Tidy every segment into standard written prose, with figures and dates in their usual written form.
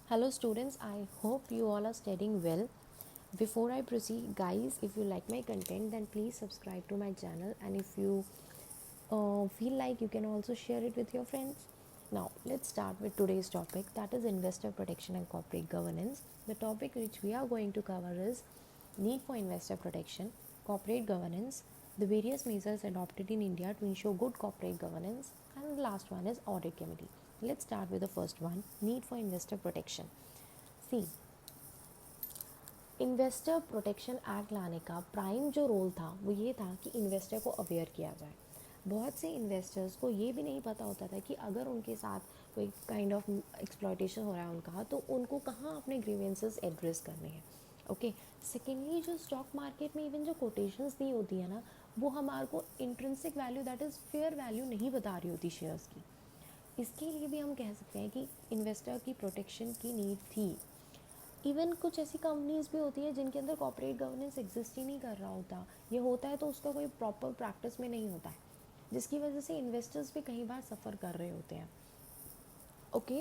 Hello students, I hope you all are studying well. Before I proceed, guys, if you like my content, then please subscribe to my channel, and if you feel like, you can also share it with your friends. Now let's start with today's topic, that is investor protection and corporate governance. The topic which we are going to cover is need for investor protection, corporate governance, the various measures adopted in India to ensure good corporate governance, and the last one is audit committee. Let's start with the first one, need for investor protection. See, investor protection act लाने का prime जो role था वो ये था कि investor को aware किया जाए. बहुत से इन्वेस्टर्स को ये भी नहीं पता होता था कि अगर उनके साथ कोई काइंड ऑफ एक्सप्लॉयटेशन हो रहा है उनका, तो उनको कहाँ अपने ग्रीवेंसेस एड्रेस करने हैं. ओके. सेकेंडली, जो स्टॉक मार्केट में इवन जो कोटेशंस दी होती है ना, वो हमारे को intrinsic value, that is fair value नहीं बता रही होती शेयर्स की. इसके लिए भी हम कह सकते हैं कि इन्वेस्टर की प्रोटेक्शन की नीड थी. इवन कुछ ऐसी कंपनीज भी होती है जिनके अंदर कॉर्पोरेट गवर्नेंस एग्जिस्ट ही नहीं कर रहा होता. ये होता है तो उसका कोई प्रॉपर प्रैक्टिस में नहीं होता है, जिसकी वजह से इन्वेस्टर्स भी कई बार सफ़र कर रहे होते हैं. Okay.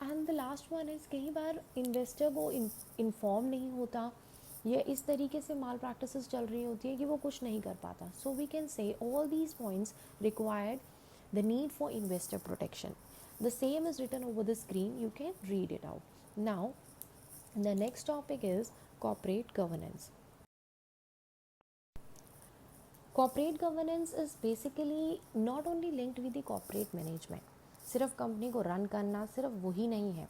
And the last one is, कई बार इन्वेस्टर को इन्फॉर्म नहीं होता, ये इस तरीके से माल प्रैक्टिसेस चल रही होती है कि वो कुछ नहीं कर पाता. So we can say all these points required the need for investor protection. The same is written over the screen, you can read it out. Now, the next topic is corporate governance. Corporate governance is basically not only linked with the corporate management. सिर्फ company को run करना सिर्फ वही नहीं है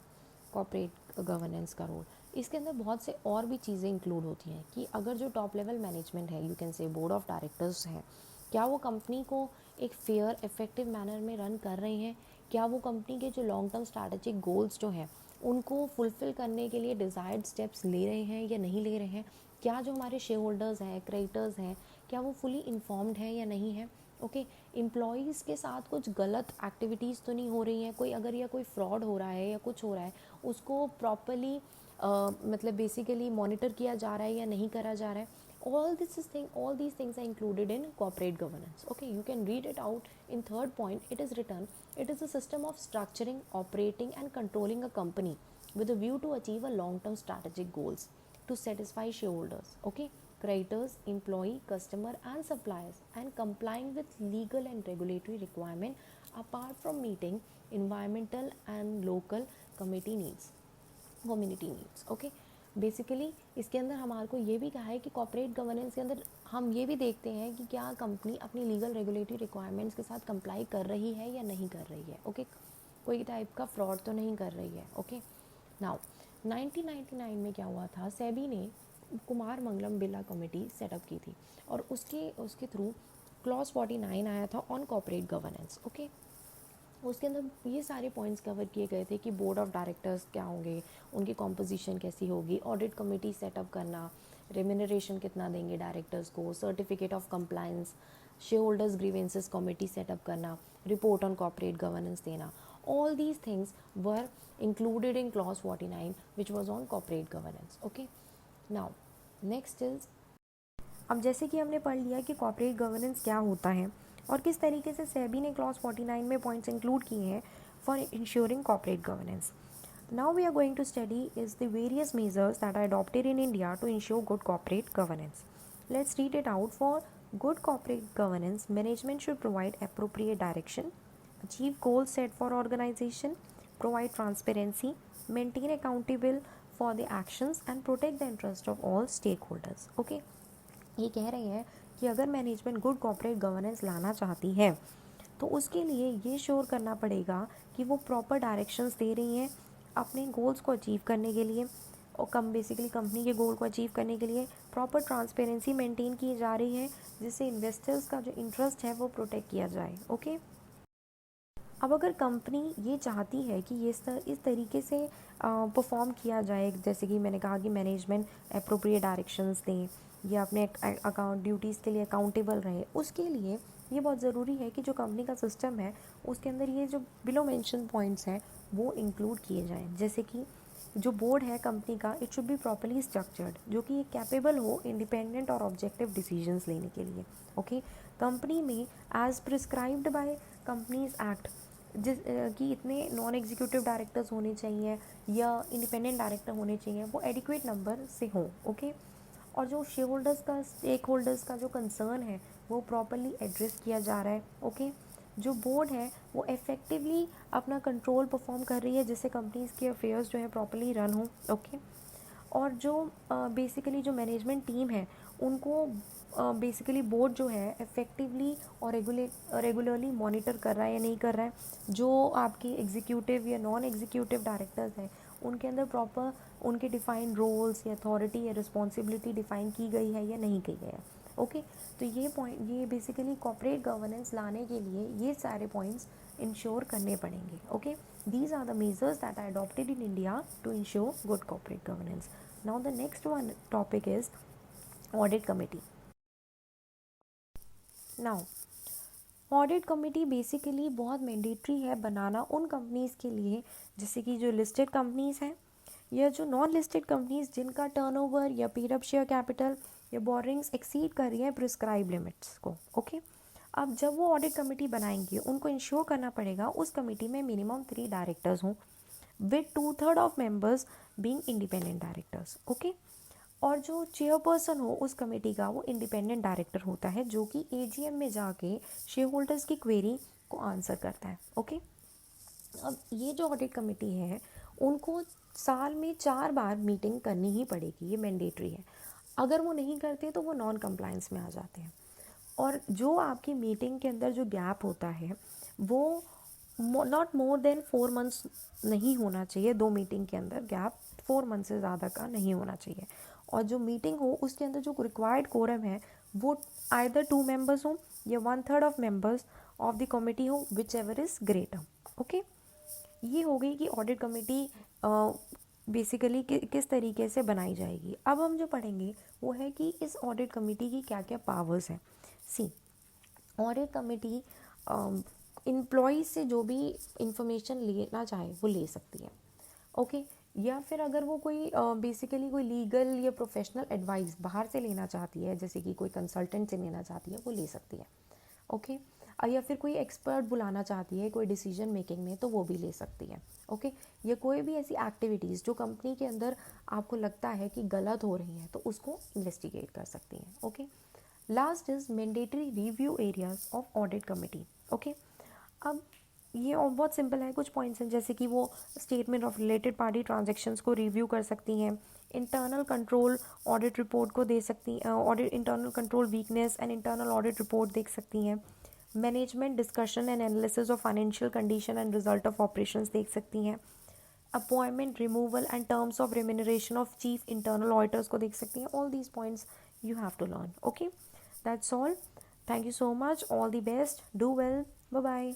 corporate governance का role. इसके अंदर बहुत से और भी चीज़ें इंक्लूड होती हैं कि अगर जो टॉप लेवल मैनेजमेंट है, you can say board of directors हैं, क्या वो कंपनी को एक फेयर इफेक्टिव मैनर में रन कर रहे हैं, क्या वो कंपनी के जो लॉन्ग टर्म स्ट्रैटेजिक गोल्स जो हैं उनको फुलफ़िल करने के लिए डिज़ायर्ड स्टेप्स ले रहे हैं या नहीं ले रहे हैं, क्या जो हमारे शेयर होल्डर्स हैं, क्रेडिटर्स हैं, क्या वो फुली इन्फॉर्म्ड है या नहीं है. ओके. एम्प्लॉयज़ के साथ कुछ गलत एक्टिविटीज़ तो नहीं हो रही हैं, कोई अगर या कोई फ्रॉड हो रहा है या कुछ हो रहा है, उसको प्रॉपरली मतलब बेसिकली मॉनिटर किया जा रहा है या नहीं करा जा रहा है. All these things are included in corporate governance. Okay, you can read it out. In third point, it is written, it is a system of structuring, operating and controlling a company with a view to achieve a long term strategic goals to satisfy shareholders, okay, creditors, employee, customer and suppliers, and complying with legal and regulatory requirement apart from meeting environmental and local committee needs, community needs. Okay. Basically इसके अंदर हमारे को ये भी कहा है कि corporate governance के अंदर हम ये भी देखते हैं कि क्या कंपनी अपनी लीगल रेगुलेटरी रिक्वायरमेंट्स के साथ कंप्लाई कर रही है या नहीं कर रही है. ओके. कोई टाइप का फ्रॉड तो नहीं कर रही है. ओके. नाउ 1999 में क्या हुआ था, सेबी ने कुमार मंगलम बिरला कमेटी सेटअप की थी और उसके उसके थ्रू क्लॉज 49 आया था ऑन कॉर्पोरेट गवर्नेंस. ओके. उसके अंदर ये सारे पॉइंट्स कवर किए गए थे कि बोर्ड ऑफ डायरेक्टर्स क्या होंगे, उनकी कॉम्पोजिशन कैसी होगी, ऑडिट कमेटी सेटअप करना, रेम्यूनरेशन कितना देंगे डायरेक्टर्स को, certificate of compliance, share holders grievances committee setup करना, रिपोर्ट ऑन कॉर्पोरेट गवर्नेंस देना. All these things were included in clause 49 which was on corporate governance. Okay. Now next is, अब जैसे कि हमने पढ़ लिया कि कॉर्पोरेट गवर्नेंस क्या होता है और किस तरीके से सेबी ने क्लॉज 49 में पॉइंट्स इंक्लूड किए हैं for ensuring corporate governance. Now we are going to study is the various measures that are adopted in India to ensure good corporate governance. Let's read it out. For good corporate governance, management should provide appropriate direction, achieve goals set for organization, provide transparency, maintain accountable for the actions and protect the interest of all stakeholders. Okay. ये कह रहे हैं कि अगर management good corporate governance लाना चाहती है तो उसके लिए ये श्योर करना पड़ेगा कि वो प्रॉपर डायरेक्शंस दे रही हैं अपने गोल्स को अचीव करने के लिए, और बेसिकली कंपनी के गोल को अचीव करने के लिए प्रॉपर ट्रांसपेरेंसी मेंटेन की जा रही है, जिससे इन्वेस्टर्स का जो इंटरेस्ट है वो प्रोटेक्ट किया जाए. ओके. अब अगर कंपनी ये चाहती है कि ये इस तरीके से परफॉर्म किया जाए, जैसे कि मैंने कहा कि मैनेजमेंट अप्रोप्रिएट डायरेक्शंस दें या अपने अकाउंट ड्यूटीज़ के लिए अकाउंटेबल रहे, उसके लिए ये बहुत ज़रूरी है कि जो कंपनी का सिस्टम है उसके अंदर ये जो बिलो मेंशन पॉइंट्स हैं वो इंक्लूड किए जाएं. जैसे कि जो बोर्ड है कंपनी का, it should be properly structured, जो कि कैपेबल हो इंडिपेंडेंट और ऑब्जेक्टिव डिसीजंस लेने के लिए. ओके. कंपनी में as prescribed by Companies Act कि इतने नॉन एग्जीक्यूटिव डायरेक्टर्स होने चाहिए या इंडिपेंडेंट डायरेक्टर होने चाहिए, वो एडिक्वेट नंबर से हो। ओके, और जो शेयर होल्डर्स का, स्टेक होल्डर्स का जो कंसर्न है वो प्रॉपरली एड्रेस किया जा रहा है। ओके, जो बोर्ड है वो इफेक्टिवली अपना कंट्रोल परफॉर्म कर रही है, जिससे कंपनीज के अफेयर्स जो है प्रॉपरली रन हो। ओके, और जो बेसिकली जो मैनेजमेंट टीम है उनको बेसिकली बोर्ड जो है इफेक्टिवली और रेगुलरली मॉनिटर कर रहा है या नहीं कर रहा है। जो आपकी एग्जीक्यूटिव या नॉन एग्जीक्यूटिव डायरेक्टर्स हैं उनके अंदर प्रॉपर उनके डिफाइंड रोल्स या अथॉरिटी या रिस्पॉन्सिबिलिटी डिफाइन की गई है या नहीं की गई है। ओके, तो ये बेसिकली कॉर्पोरेट गवर्नेंस लाने के लिए ये सारे पॉइंट्स इंश्योर करने पड़ेंगे। Okay, these are the measures that are adopted in India to ensure good corporate governance. Now the next one topic is audit committee. Now audit committee basically बहुत mandatory है बनाना उन कंपनीज़ के लिए, जैसे कि जो लिस्टेड कंपनीज़ हैं या जो नॉन लिस्टेड कंपनीज़ जिनका टर्नओवर या पेड अप शेयर कैपिटल या बोरिंग्स एक्सीड कर रही है प्रिस्क्राइब लिमिट्स को। ओके, अब जब वो ऑडिट कमेटी बनाएंगे उनको इंश्योर करना पड़ेगा उस कमेटी में मिनिमम 3 डायरेक्टर्स हों with 2/3 of members being independent directors. Okay, और जो चेयरपर्सन हो उस कमेटी का वो इंडिपेंडेंट डायरेक्टर होता है, जो कि एजीएम में जाके शेयर होल्डर्स की क्वेरी को आंसर करता है। ओके, अब ये जो ऑडिट कमेटी है उनको साल में 4 बार मीटिंग करनी ही पड़ेगी, ये मैंडेटरी है। अगर वो नहीं करते तो वो नॉन कंप्लायंस में आ जाते हैं। और जो आपकी मीटिंग के अंदर जो गैप होता है वो नॉट मोर देन 4 मंथ्स नहीं होना चाहिए। 2 मीटिंग के अंदर गैप 4 मंथ से ज़्यादा का नहीं होना चाहिए। और जो मीटिंग हो उसके अंदर जो रिक्वायर्ड कोरम है वो आइदर 2 मेंबर्स हो या 1/3 of members of the committee हो, whichever is greater. Okay, ये हो गई कि ऑडिट कमेटी बेसिकली किस तरीके से बनाई जाएगी। अब हम जो पढ़ेंगे वो है कि इस ऑडिट कमेटी की क्या क्या पावर्स हैं। सी, ऑडिट कमेटी एम्प्लॉयज़ से जो भी इंफॉर्मेशन लेना चाहे वो ले सकती है। ओके, या फिर अगर वो कोई बेसिकली कोई लीगल या प्रोफेशनल एडवाइस बाहर से लेना चाहती है, जैसे कि कोई कंसल्टेंट से लेना चाहती है, वो ले सकती है। ओके, या फिर कोई एक्सपर्ट बुलाना चाहती है कोई डिसीजन मेकिंग में, तो वो भी ले सकती है। ओके, या कोई भी ऐसी एक्टिविटीज़ जो कंपनी के अंदर आपको लगता है कि गलत हो रही हैं तो उसको इन्वेस्टिगेट कर सकती हैं। Okay, last is mandatory review areas of audit committee. Okay, अब ये और बहुत सिंपल है, कुछ पॉइंट्स हैं जैसे कि वो statement of related party transactions को रिव्यू कर सकती हैं, इंटरनल कंट्रोल ऑडिट रिपोर्ट को दे सकती हैं, audit internal control weakness and internal audit report देख सकती हैं, management discussion and analysis of financial condition and result of operations देख सकती हैं, appointment removal and terms of remuneration of chief internal auditors को देख सकती हैं। All these points you have to learn. Okay, that's all. Thank you so much, all the best, do well, bye bye.